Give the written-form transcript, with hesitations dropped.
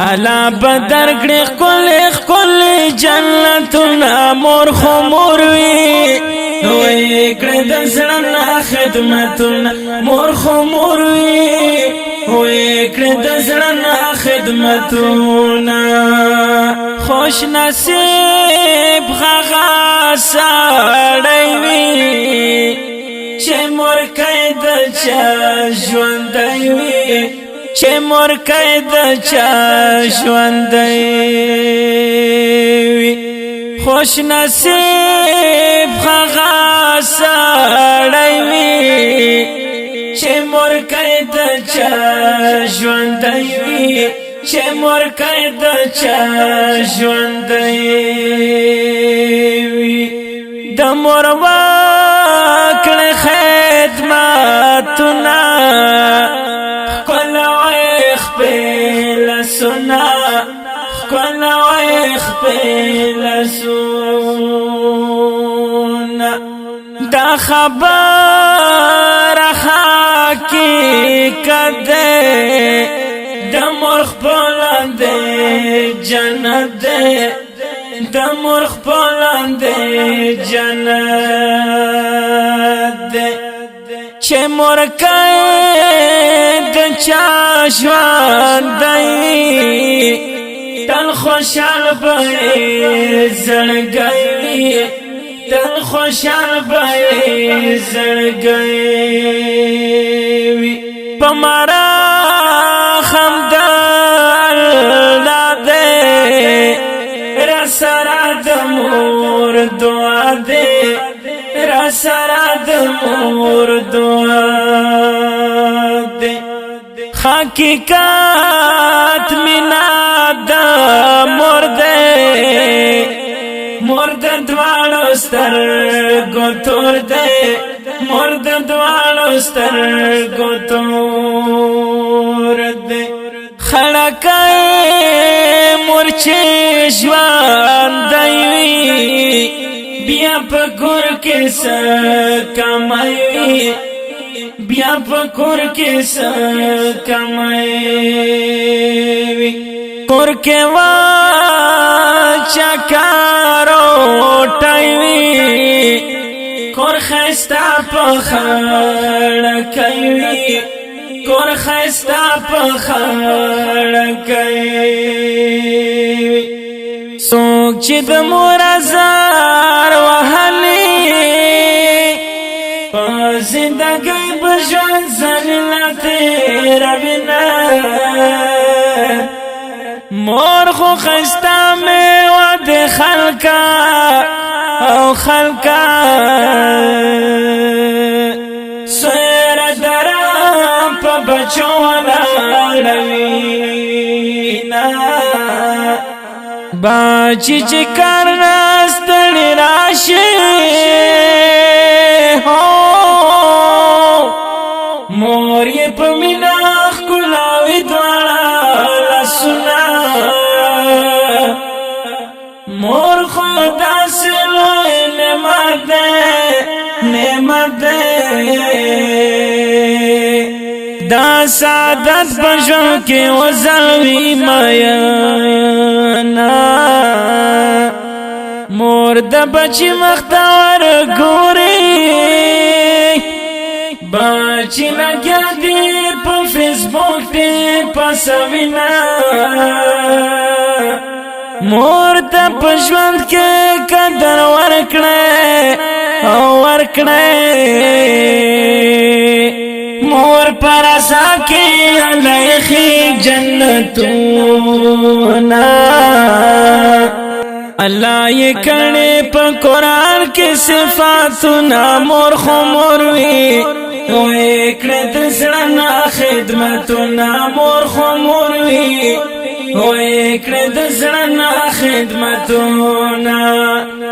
الا بدر کړي خپل جنتنا مور خو مور وي وې کړه د زړه خدمتنا مور خو مور وي وې کړه د زړه خدمتنا خوش نصیب غغا سړی وي چې مور کید چا ژوند وي چې مور کید چا ژوند وي خوش نصیب غغا سړی وي چې مور کید چا ژوند وي چې مور کید چا ژوند وي د مور وکړه خدمتنا کلا خپل سونا دا خبر حقیقت ده د مور خپل ده جنت ده د مور خپل ده جنت ده چې مور کید چا ژوند دی تل خوشحال به زړګي تل خوشحال به زړګي پمارا خمدل لاده را سره د مور دعا ده را سره د مور دعا ده حقیقت مینا د مور ده مور د دوالو سترګو تور ده مور د دوالو سترګو تور ده خلکای مور چې ژوند دی بیا په کور کې څه کمایي بیا په کور کې څه کمایي کور کې وا چکارو ټایوي کور خستا په خړ کوي کور خستا په خړ کوي څوک چې د مور زار وهلي په زندګۍ بژوند ذلت ربنا مور خو خستا میوه د خلکا او خلکا سیر درم په بچو ولاړوینا باچی چې کار نستړی راشي مور یې په مینا ښکلاوي دواړه لاسونه مور خو داسې لوی نعمت دی نعمت دی دا سعادت په ژوند کې وزلوي مینا مور د بچی مختور ګوري بچی لګیا دی په فیسبوک دی پسوینا مور ته په ژوند کې قدر ورکړه او ورکړه مور پر اسا کې لایخي جنتونه الله یې کړي په قران کې صفاتنا مور خو مور وي وې کړه د زړه خدمتنا مور خو مور وي وې کړه د زړه خدمتنا